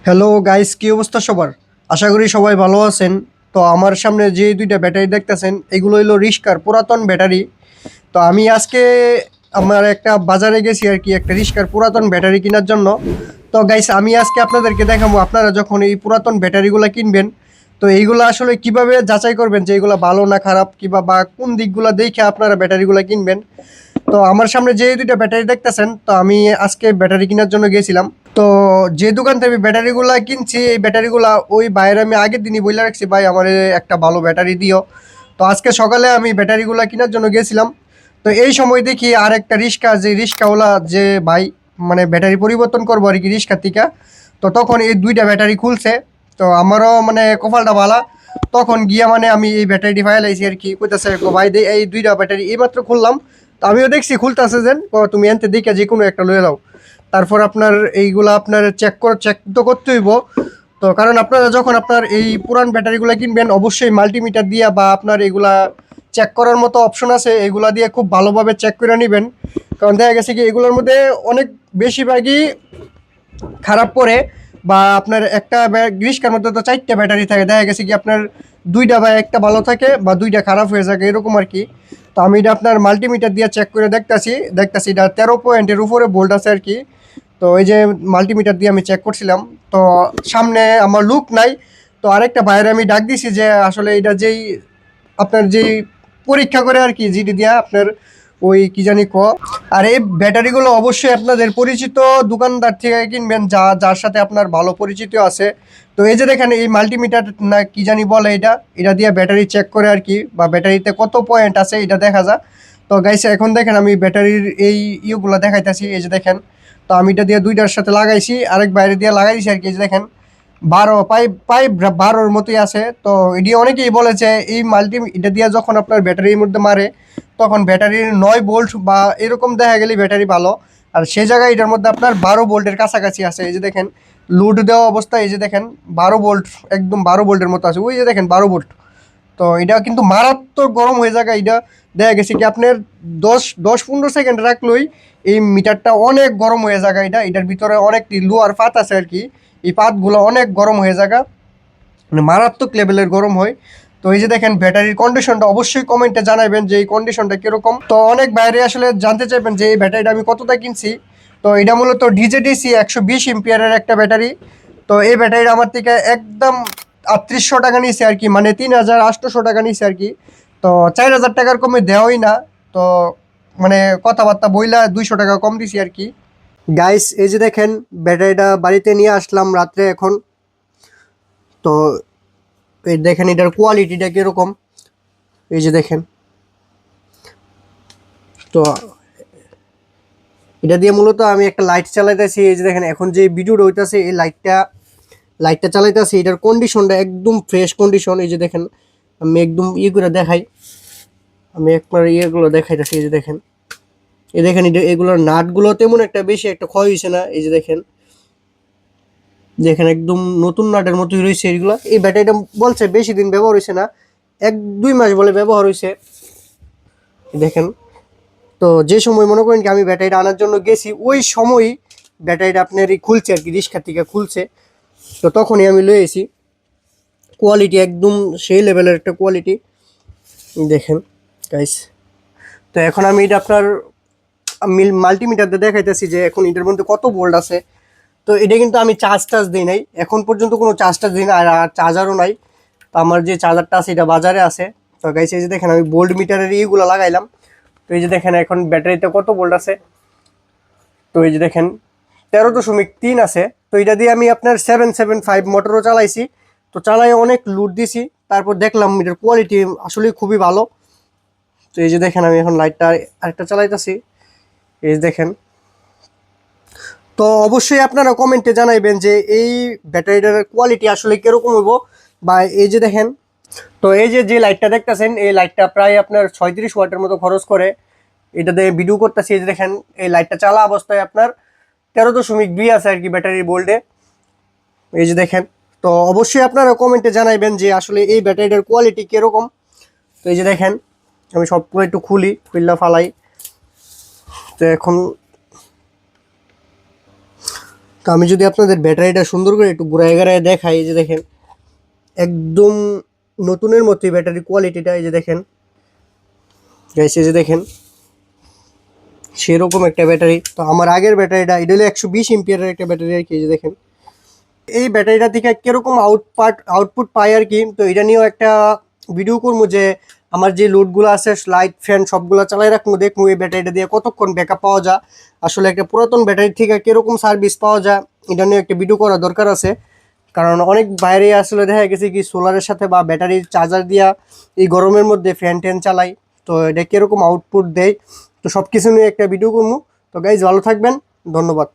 Hello guys, কি অবস্থা সবার? আশা করি সবাই ভালো আছেন। তো আমার সামনে যে দুইটা ব্যাটারি দেখতেছেন, এগুলো হলো রিস্কার পুরাতন ব্যাটারি। তো আমি আজকে আমার একটা বাজারে গেছি আর কি, একটা রিস্কার পুরাতন ব্যাটারি কেনার জন্য। তো গাইস, আমি আজকে আপনাদেরকে দেখাবো আপনারা যখন এই পুরাতন ব্যাটারিগুলো কিনবেন, তো এইগুলো আসলে কিভাবে যাচাই করবেন যে এইগুলো ভালো না খারাপ, কিংবা বা কোন দিকগুলো দেখে আপনারা ব্যাটারিগুলো কিনবেন। তো আমার সামনে যে দুইটা ব্যাটারি দেখতেছেন, তো আমি আজকে ব্যাটারি কেনার জন্য গেছিলাম। তো যে দোকান থেকে আমি ব্যাটারিগুলা কিনছি, এই ব্যাটারিগুলা ওই বাইরে আমি আগের দিনই বলে রাখছি, ভাই আমার একটা ভালো ব্যাটারি দিও। তো আজকে সকালে আমি ব্যাটারিগুলা কেনার জন্য গেছিলাম। তো এই সময় দেখি আর একটা রিক্সা, যে রিক্সাওয়ালা যে ভাই মানে ব্যাটারি পরিবর্তন করবো আর কি রিক্সা থেকে। তো তখন এই দুইটা ব্যাটারি খুলছে। তো আমারও মানে কপালটা ভালা, তখন গিয়া মানে আমি এই ব্যাটারিটি ফাইলাইছি আর কি, কইতাছে ভাই দে এই দুইটা ব্যাটারি এইমাত্র খুললাম। তো আমিও দেখছি খুলতেছে, যেন তুমি এনতে দেখে যে কোনো একটা লয়ে যাও। তারপর আপনার এইগুলা আপনার চেক তো করতে হইব। তো কারণ আপনারা যখন আপনার এই পুরান ব্যাটারিগুলো কিনবেন, অবশ্যই মাল্টিমিটার দিয়ে বা আপনার এগুলা চেক করার মতো অপশন আছে, এগুলা দিয়ে খুব ভালোভাবে চেক করে নেবেন। কারণ দেখা গেছে কি এগুলোর মধ্যে অনেক বেশিরভাগই খারাপ পড়ে। বা আপনার একটা গ্রীষ্মের মধ্যে তো চারটা ব্যাটারি থাকে, দেখা গেছে কি আপনার দুইটা বা একটা ভালো থাকে বা দুইটা খারাপ হয়ে থাকে এরকম আর কি। তো আমি এটা আপনার মাল্টিমিটার দিয়ে চেক করে দেখতাছি এটা 13 পয়েন্টের উপরে ভোল্ট আছে আর কি। তো এই যে মাল্টিমিটার দিয়ে আমি চেক করছিলাম। তো সামনে আমার লুক নাই। তো আরেকটা বাইরে আমি ডাক দিছি যে আসলে এটা যেই আপনার যেই পরীক্ষা করে আর কি, জিডি দিয়া আপনার ওই কি জানি আর এই ব্যাটারিগুলো অবশ্যই আপনাদের পরিচিত দোকানদার থেকে কিনবেন, যার সাথে আপনার ভালো পরিচিত আছে। তো এই যে দেখেন এই মাল্টিমিটার না কি জানি বলে, এটা এটা দিয়ে ব্যাটারি চেক করে আর কি, বা ব্যাটারিতে কত পয়েন্ট আছে এটা দেখা যায়। তো গাইছে এখন দেখেন আমি ব্যাটারির এই ইয়েগুলো দেখাইতেছি, এই যে দেখেন। তো আমি এটা দিয়ে দুইটার সাথে লাগাইছি, আরেক বাইরে দিয়ে লাগাই দিছি আর কি, এই যে দেখেন 12 মতোই আছে। তো এটি অনেকেই বলেছে এই এটা দিয়ে যখন আপনার ব্যাটারির মধ্যে মারে, তখন ব্যাটারির 9 ভোল্ট বা এরকম দেখা গেলে ব্যাটারি ভালো। আর সে জায়গায় এটার মধ্যে আপনার 12 ভোল্টের কাছাকাছি আছে, এই যে দেখেন লোড দেওয়া অবস্থায়, এই যে দেখেন 12 ভোল্ট, একদম 12 ভোল্টের মতো আছে, ওই যে দেখেন 12 ভোল্ট। তো এটা কিন্তু মারাত্মক গরম হয়ে যায় এটা। দেখা গেছে কি আপনার 10-15 সেকেন্ড রাখলেই এই মিটারটা অনেক গরম হয়ে যায়। এটার ভিতরে অনেক লোহার পাত আছে আর কি, এই পাতগুলো অনেক গরম হয়ে যায়, মানে মারাত্মক লেভেলের গরম হয়। তো এই যে দেখেন ব্যাটারির কন্ডিশনটা অবশ্যই কমেন্টে জানাবেন যে এই কন্ডিশনটা কিরকম। তো অনেক বাইরে আসলে জানতে চাইবেন যে এই ব্যাটারিটা আমি কতটা কিনছি। তো এটা মূলত ডিজেডিসি 120 এম্পিয়ারের একটা ব্যাটারি। তো এই ব্যাটারিটা আমার থেকে একদম 3800 টাকা নিয়েছে আর কি, মানে 3800 টাকা নিয়েছে আর কি। তো 4000 টাকার কমে দেওয়াই না। তো মানে কথাবার্তা বইলা 200 টাকা কম দিছি আর কি। গাইস, এই যে দেখেন ব্যাটারিটা বাড়িতে নিয়ে আসলাম রাত্রে এখন। তো এই দেখেন এটার কোয়ালিটিটা কিরকম, এই যে দেখেন। তো এটা দিয়ে মূলত আমি একটা লাইট চালাইতেছি, এই যে দেখেন এখন যে ভিডিওটা হইতাছে এই লাইটটা চালাইতেছি, এটার কন্ডিশনটা একদম ফ্রেশ কন্ডিশন। এই যে দেখেন আমি একদম ইয়ে করে দেখাই, আমি একবার ইয়েগুলো দেখাইতেছি, এই যে দেখেন। এই দেখেন এগুলোর নাটগুলো তেমন একটা বেশি একটা ক্ষয় হয়েছে না, এই যে দেখেন। দেখেন একদম নতুন নাটের মতোই রয়েছে এগুলো। এই ব্যাটারিটা বলছে বেশি দিন ব্যবহার হয়েছে না, 1-2 মাস বলে ব্যবহার হয়েছে, দেখেন। তো যে সময় মনে করেন কি আমি ব্যাটারিটা আনার জন্য গেছি, ওই সময়ই ব্যাটারিটা আপনার খুলছে আর কি, রিক্সা থেকে খুলছে। তো তখনই আমি লয়ে এসি। কোয়ালিটি একদম সেই লেভেলের একটা কোয়ালিটি, দেখেন গাইস। তো এখন আমি এটা আপনার মাল্টিমিটারতে দেখাইতেছি যে এখন এটার মধ্যে কত ভোল্ট আছে। তো এটা কিন্তু আমি চার্জ দিই নাই এখন পর্যন্ত, কোনো চার্জ দিই না, আর চার্জারও নাই। তো আমার যে চার্জারটা আছে এটা বাজারে আছে। তো গাইস এই যে দেখেন আমি ভোল্ট মিটারের ইগুলো লাগাইলাম। তো এই যে দেখেন এখন ব্যাটারিতে কত ভোল্ট আছে। তো এই যে দেখেন 13.3 আছে। তো এটা দিয়ে আমি আপনার 775 মোটরও চালাইছি। তো চালাই অনেক লুট দিছি, তারপর দেখলাম এটার কোয়ালিটি আসলে খুবই ভালো। তো এই যে দেখেন আমি এখন লাইটটা আরেকটা চালাইতেছি, এই যে দেখেন। তো অবশ্যই আপনারা কমেন্টে জানাইবেন যে এই ব্যাটারিটার কোয়ালিটি আসলে কিরকম হইব। বা এই যে দেখেন, তো এই যে যে লাইটটা দেখতেছেন, এই লাইটটা প্রায় আপনার 36 ওয়াটের মতো খরচ করে। এটা দিয়ে ভিডিও করতেছি, এই যে দেখেন এই লাইটটা চালা অবস্থায় আপনার 13.2 আছে আর কি ব্যাটারি বোল্ডে, এই যে দেখেন। তো অবশ্যই আপনারা কমেন্টে জানাইবেন যে আসলে এই ব্যাটারিটার কোয়ালিটি কিরকম। তো এই যে দেখেন আমি সবগুলো একটু খুললা ফালাই। তো এখন তো আমি যদি আপনাদের ব্যাটারিটা সুন্দর করে একটু ঘুরায় ঘুরায় দেখাই, এই যে দেখেন একদম নতুনের মতোই ব্যাটারি কোয়ালিটিটা, এই যে দেখেন গাইস, এই যে দেখেন সেরকম একটা ব্যাটারি। তো আমার আগের ব্যাটারিটা এটা হলো 120 এমপিয়ারের একটা ব্যাটারি আর কি, এই যে দেখেন এই ব্যাটারিটা থেকে কিরকম আউটপুট পাই আর কি। তো এটা নিয়েও একটা ভিডিও করবো যে আমার যে লোডগুলো আছে লাইট ফ্যান সবগুলো চালাই রাখবো, দেখবো এই ব্যাটারিটা দিয়ে কতক্ষণ ব্যাকআপ পাওয়া যায়, আসলে একটা পুরাতন ব্যাটারি থেকে কিরকম সার্ভিস পাওয়া যায় এটা নিয়ে একটা ভিডিও করা দরকার আছে। কারণ অনেক বাইরে আসলে দেখা গেছে কি সোলারের সাথে বা ব্যাটারির চার্জার দিয়া এই গরমের মধ্যে ফ্যান ট্যান চালাই, তো এটা কিরকম আউটপুট দেয়, তো সব কিছু নিয়ে একটা ভিডিও করবো। তো গাইজ ভালো থাকবেন, ধন্যবাদ।